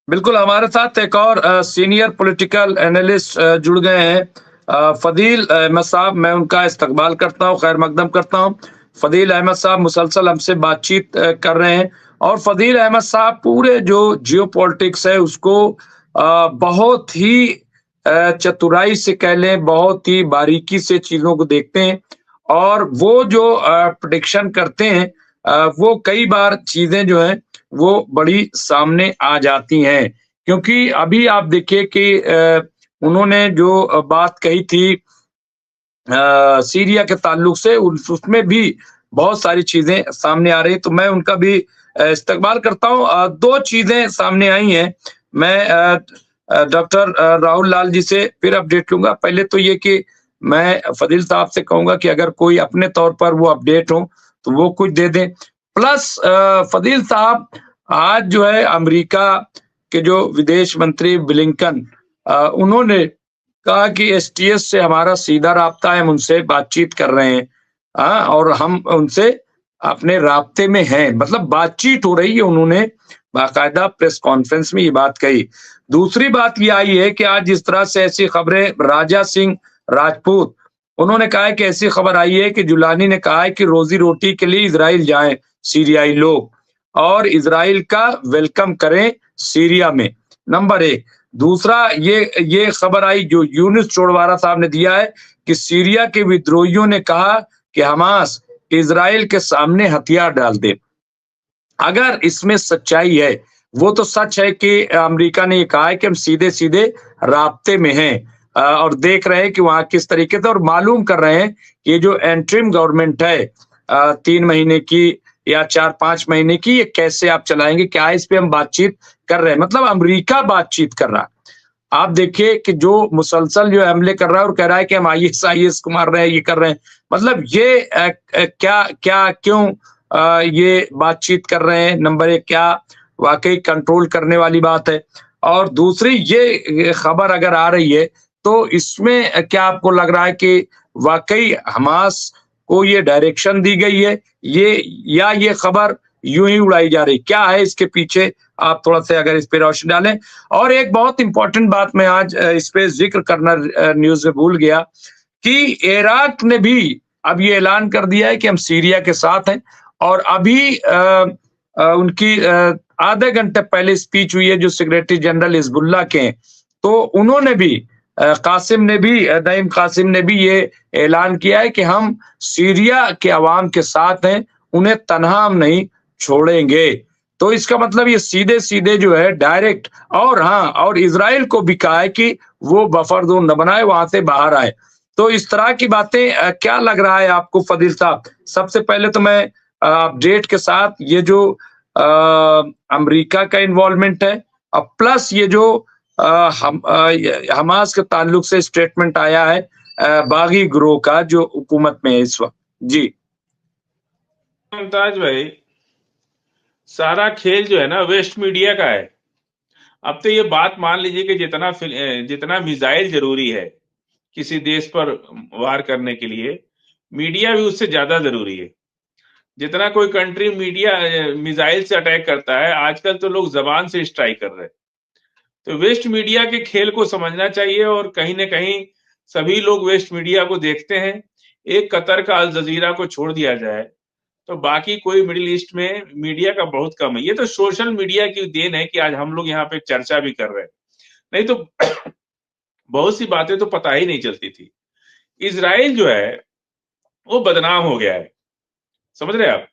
बिल्कुल, हमारे साथ एक और सीनियर पॉलिटिकल एनालिस्ट जुड़ गए हैं। फ़दील अहमद साहब, मैं उनका इस्तकबाल करता हूँ, खैर मकदम करता हूँ। फ़दील अहमद साहब मुसलसल हमसे बातचीत कर रहे हैं और फ़दील अहमद साहब पूरे जो जियोपॉलिटिक्स है उसको बहुत ही चतुराई से कह लें, बहुत ही बारीकी से चीज़ों को देखते हैं और वो जो प्रेडिक्शन करते हैं वो कई बार चीज़ें जो हैं वो बड़ी सामने आ जाती हैं। क्योंकि अभी आप देखिए कि उन्होंने जो बात कही थी सीरिया के ताल्लुक से उसमें भी बहुत सारी चीज़ें सामने आ रही हैं, तो मैं उनका भी इस्तकबाल करता हूँ। 2 चीज़ें सामने आई हैं। मैं डॉक्टर राहुल लाल जी से फिर अपडेट लूँगा। पहले तो ये कि मैं फ़दील साहब से कहूँगा कि अगर कोई अपने तौर पर वो अपडेट हो, तो वो कुछ दे दें। प्लस फ़दील साहब आज जो है अमेरिका के जो विदेश मंत्री ब्लिंकन उन्होंने कहा कि एसटीएस से हमारा सीधा राब्ता है, हम उनसे बातचीत कर रहे हैं। और हम उनसे अपने राब्ते में हैं, मतलब बातचीत हो रही है, उन्होंने बाकायदा प्रेस कॉन्फ्रेंस में ये बात कही। दूसरी बात ये आई है कि आज जिस तरह से ऐसी खबरें राजा सिंह राजपूत, उन्होंने कहा है कि ऐसी खबर आई है कि जुलानी ने कहा है कि रोज़ी-रोटी के लिए इज़राइल जाएँ सीरियाई लोग और इज़राइल का वेलकम करें सीरिया में, नंबर 1। दूसरा ये खबर आई जो यूनुस चोरवारा साहब ने दिया है कि सीरिया के विद्रोहियों ने कहा कि हमास इज़राइल के सामने हथियार डाल दे। अगर इसमें सच्चाई है, वो तो सच है कि अमेरिका ने ये कहा है कि हम सीधे-सीधे राब्ते में हैं और देख रहे हैं कि वहाँ किस तरीके से और मालूम कर रहे हैं कि ये जो इंटरिम गवर्नमेंट है 3 महीने की या 4-5 महीने की, ये कैसे आप चलाएँगे? क्या इस पे हम बातचीत कर रहे हैं? मतलब अमेरिका बातचीत कर रहा है। आप देखिए कि जो मुसलसल जो हमले कर रहा है और कह रहा है कि हम आईएस को मार रहे हैं, ये कर रहे हैं। मतलब ये क्या क्या क्यों ये बातचीत कर रहे हैं? नंबर 1 क्या वाक़ई कंट्रोल करने वाली बात है? और दूसरी ये खबर अगर आ रही है, तो इसमें क्या आपको लग रहा है कि वाक़ई हमास को ये डायरेक्शन दी गई है, ये या ये खबर यूँ ही उड़ाई जा रही? क्या है इसके पीछे? आप थोड़ा-सा अगर इस पे रोशनी डालें। और एक बहुत इम्पोर्टेंट बात मैं आज इस पे ज़िक्र करना न्यूज़ में भूल गया कि इराक ने भी अब ये ऐलान कर दिया है कि हम सीरिया के साथ हैं और अभी उनकी आधे घंटे पहले स्पीच हुई है जो सेक्रेटरी जनरल हिज़्बुल्लाह के हैं, तो उन्होंने भी नईम कासिम ने भी ये ऐलान किया है कि हम सीरिया के अवाम के साथ हैं, उन्हें तन्हा हम नहीं छोड़ेंगे। तो इसका मतलब ये सीधे-सीधे जो है डायरेक्ट और हाँ, और इज़राइल को भी कहा है कि वो बफर ज़ोन न बनाए, वहाँ से बाहर आए। तो इस तरह की बातें क्या लग रहा है आपको फ़दील साहब? सबसे पहले तो मैं अपडेट के साथ ये जो अमेरिका का इन्वॉल्वमेंट है प्लस ये जो हमास के ताल्लुक से स्टेटमेंट आया है बागी गिरोह का जो हुकूमत में है इस वक़्त। जी। मुमताज भाई, सारा खेल जो है ना वेस्ट मीडिया का है। अब तो ये बात मान लीजिए कि जितना मिसाइल जरूरी है किसी देश पर वार करने के लिए, मीडिया भी उससे ज्यादा जरूरी है। जितना कोई कंट्री मीडिया मिसाइल से अटैक करता है, आजकल तो लोग जबान से स्ट्राइक कर रहे हैं। तो वेस्ट मीडिया के खेल को समझना चाहिए और कहीं ना कहीं सभी लोग वेस्ट मीडिया को देखते हैं। एक कतर का अल जजीरा को छोड़ दिया जाए तो बाकी कोई मिडिल ईस्ट में मीडिया का बहुत कम है। ये तो सोशल मीडिया की देन है कि आज हम लोग यहाँ पे चर्चा भी कर रहे हैं, नहीं तो बहुत सी बातें तो पता ही नहीं चलती थी। इजराइल जो है वो बदनाम हो गया है, समझ रहे हैं आप।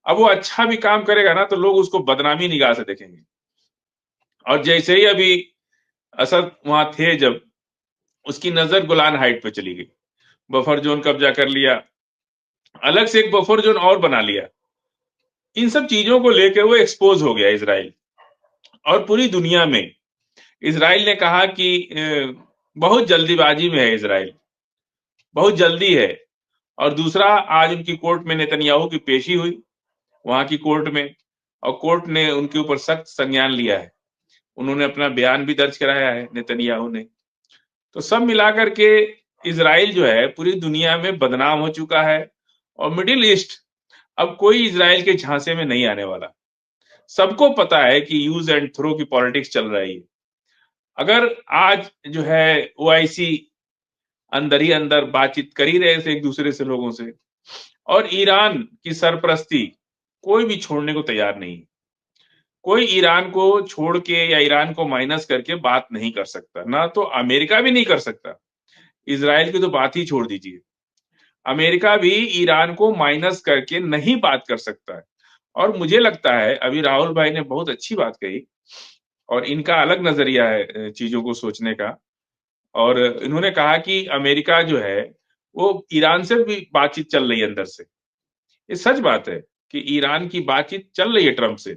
अब वो अच्छा भी काम करेगा ना तो लोग उसको बदनामी निगाह से देखेंगे। और जैसे ही अभी असद वहां थे जब, उसकी नजर गोलान हाइट पे चली गई, बफर जोन कब्जा कर लिया, अलग से एक बफर जोन और बना लिया। इन सब चीजों को लेकर वो एक्सपोज हो गया इजराइल और पूरी दुनिया में। इजराइल ने कहा कि बहुत जल्दीबाजी में है इजराइल, बहुत जल्दी है। और दूसरा, आज उनकी कोर्ट में नेतन्याहू की पेशी हुई, वहां की कोर्ट में, और कोर्ट ने उनके ऊपर सख्त संज्ञान लिया है। उन्होंने अपना बयान भी दर्ज कराया है नेतन्याहू ने। तो सब मिलाकर के इजराइल जो है पूरी दुनिया में बदनाम हो चुका है और मिडिल ईस्ट अब कोई इजराइल के झांसे में नहीं आने वाला। सबको पता है कि यूज एंड थ्रो की पॉलिटिक्स चल रही है। अगर आज जो है ओआईसी अंदर ही अंदर बातचीत कर ही रहे थे एक दूसरे से लोगों से, और ईरान की सरपरस्ती कोई भी छोड़ने को तैयार नहीं है। कोई ईरान को छोड़ के या ईरान को माइनस करके बात नहीं कर सकता, ना तो अमेरिका भी नहीं कर सकता। इजराइल की तो बात ही छोड़ दीजिए, अमेरिका भी ईरान को माइनस करके नहीं बात कर सकता है। और मुझे लगता है अभी राहुल भाई ने बहुत अच्छी बात कही, और इनका अलग नजरिया है चीजों को सोचने का। और इन्होंने कहा कि अमेरिका जो है वो ईरान से भी बातचीत चल रही है अंदर से। ये सच बात है कि ईरान की बातचीत चल रही है ट्रंप से,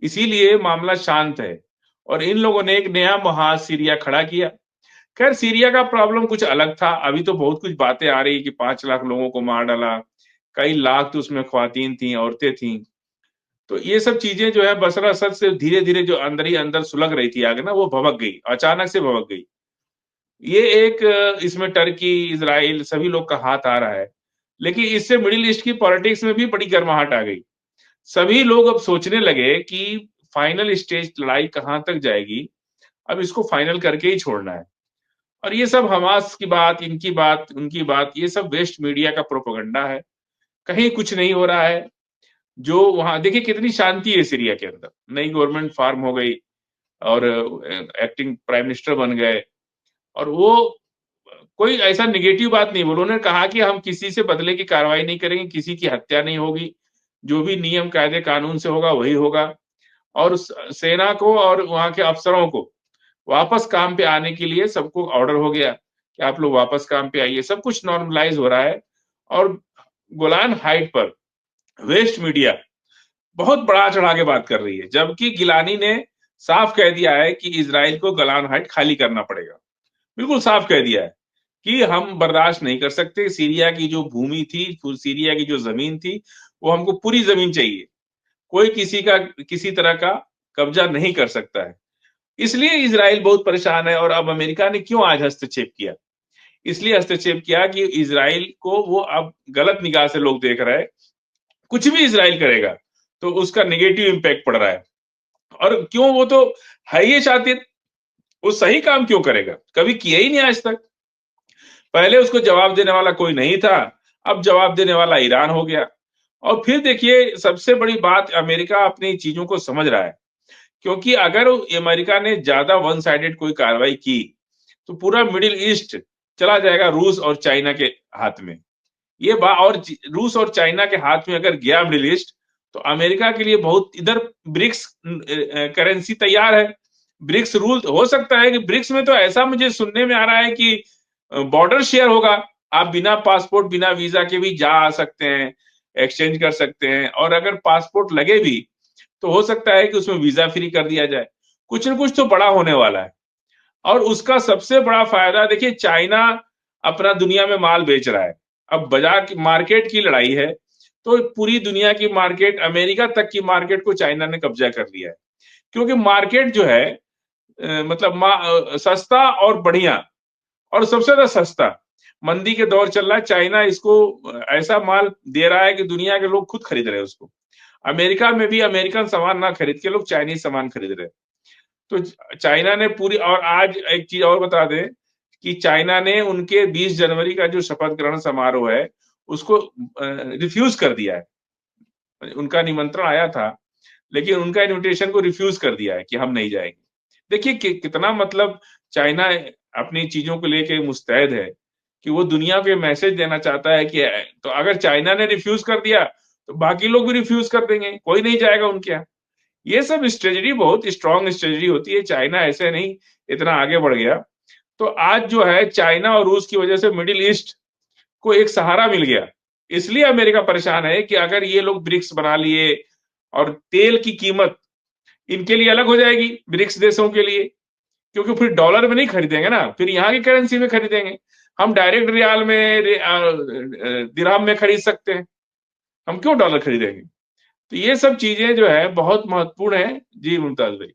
इसीलिए मामला शांत है। और इन लोगों ने एक नया महाज सीरिया खड़ा किया। खैर सीरिया का प्रॉब्लम कुछ अलग था, अभी तो बहुत कुछ बातें आ रही है कि 5 लाख लोगों को मार डाला, कई लाख तो उसमें ख्वातीन थी, औरतें थी। तो ये सब चीजें जो है बसरा असद से धीरे धीरे जो अंदर ही अंदर सुलग रही थी आगे ना, वो भभक गई, अचानक से भभक गई। ये एक इसमें टर्की, इजराइल सभी लोग का हाथ आ रहा है, लेकिन इससे मिडिल ईस्ट की पॉलिटिक्स में भी बड़ी गर्माहट आ गई। सभी लोग अब सोचने लगे कि फाइनल स्टेज लड़ाई कहां तक जाएगी, अब इसको फाइनल करके ही छोड़ना है। और ये सब हमास की बात, इनकी बात, उनकी बात, ये सब वेस्ट मीडिया का प्रोपेगेंडा है। कहीं कुछ नहीं हो रहा है। जो वहां देखिए कितनी शांति है सीरिया के अंदर, नई गवर्नमेंट फॉर्म हो गई और एक्टिंग प्राइम मिनिस्टर बन गए, और वो कोई ऐसा निगेटिव बात नहीं बोला। उन्होंने कहा कि हम किसी से बदले की कार्रवाई नहीं करेंगे, किसी की हत्या नहीं होगी, जो भी नियम कायदे कानून से होगा वही होगा। और सेना को और वहां के अफसरों को वापस काम पे आने के लिए सबको ऑर्डर हो गया कि आप लोग वापस काम पे आइए। सब कुछ नॉर्मलाइज हो रहा है। और गोलान हाइट पर वेस्ट मीडिया बहुत बढ़ा चढ़ा के बात कर रही है, जबकि गिलानी ने साफ कह दिया है कि इजराइल को गोलान हाइट खाली करना पड़ेगा। बिल्कुल साफ कह दिया है कि हम बर्दाश्त नहीं कर सकते। सीरिया की जो भूमि थी, सीरिया की जो जमीन थी, वो हमको पूरी जमीन चाहिए। कोई किसी तरह का कब्जा नहीं कर सकता है। इसलिए इजराइल बहुत परेशान है। और अब अमेरिका ने क्यों आज हस्तक्षेप किया? इसलिए हस्तक्षेप किया कि इजराइल को वो अब गलत निगाह से लोग देख रहे हैं। कुछ भी इजराइल करेगा तो उसका नेगेटिव इंपैक्ट पड़ रहा है। और क्यों? वो तो है ही शातिर, वो सही काम क्यों करेगा? कभी किया ही नहीं आज तक। पहले उसको जवाब देने वाला कोई नहीं था, अब जवाब देने वाला ईरान हो गया। और फिर देखिए सबसे बड़ी बात, अमेरिका अपनी चीजों को समझ रहा है। क्योंकि अगर अमेरिका ने ज्यादा वन साइडेड कोई कार्रवाई की तो पूरा मिडिल ईस्ट चला जाएगा रूस और चाइना के हाथ में। ये बात, और रूस और चाइना के हाथ में अगर गया मिडिल ईस्ट, तो अमेरिका के लिए बहुत, इधर ब्रिक्स करेंसी तैयार है। ब्रिक्स रूल हो सकता है कि ब्रिक्स में तो ऐसा मुझे सुनने में आ रहा है कि बॉर्डर शेयर होगा। आप बिना पासपोर्ट बिना वीजा के भी जा आ सकते हैं, एक्सचेंज कर सकते हैं। और अगर पासपोर्ट लगे भी तो हो सकता है कि उसमें वीजा फ्री कर दिया जाए। कुछ न कुछ तो बड़ा होने वाला है। और उसका सबसे बड़ा फायदा देखिए, चाइना अपना दुनिया में माल बेच रहा है। अब बाजार की मार्केट की लड़ाई है, तो पूरी दुनिया की मार्केट, अमेरिका तक की मार्केट को चाइना ने कब्जा कर लिया है। क्योंकि मार्केट जो है मतलब सस्ता और बढ़िया, और सबसे ज्यादा सस्ता। मंदी के दौर चल रहा है, चाइना इसको ऐसा माल दे रहा है कि दुनिया के लोग खुद खरीद रहे हैं उसको। अमेरिका में भी अमेरिकन सामान ना खरीद के लोग चाइनीज सामान खरीद रहे हैं। तो चाइना ने पूरी, और आज एक चीज और बता दें कि चाइना ने उनके 20 जनवरी का जो शपथ ग्रहण समारोह है उसको रिफ्यूज कर दिया है। उनका निमंत्रण आया था, लेकिन उनका इनविटेशन को रिफ्यूज कर दिया है कि हम नहीं जाएंगे। देखिए कितना मतलब चाइना अपनी चीजों को लेके मुस्तैद है कि वो दुनिया को मैसेज देना चाहता है कि तो अगर चाइना ने रिफ्यूज कर दिया तो बाकी लोग भी रिफ्यूज कर देंगे, कोई नहीं जाएगा उनके यहाँ। ये सब स्ट्रेटजी बहुत स्ट्रांग स्ट्रेटजी होती है। चाइना ऐसे नहीं इतना आगे बढ़ गया। तो आज जो है चाइना और रूस की वजह से मिडिल ईस्ट को एक सहारा मिल गया। इसलिए अमेरिका परेशान है कि अगर ये लोग ब्रिक्स बना लिए और तेल की कीमत इनके लिए अलग हो जाएगी ब्रिक्स देशों के लिए, क्योंकि फिर डॉलर में नहीं खरीदेंगे ना, फिर यहाँ की करेंसी में खरीदेंगे। हम डायरेक्ट रियाल में दिरहम में खरीद सकते हैं, हम क्यों डॉलर खरीदेंगे? तो ये सब चीजें जो है बहुत महत्वपूर्ण है। जी मुमताज भाई।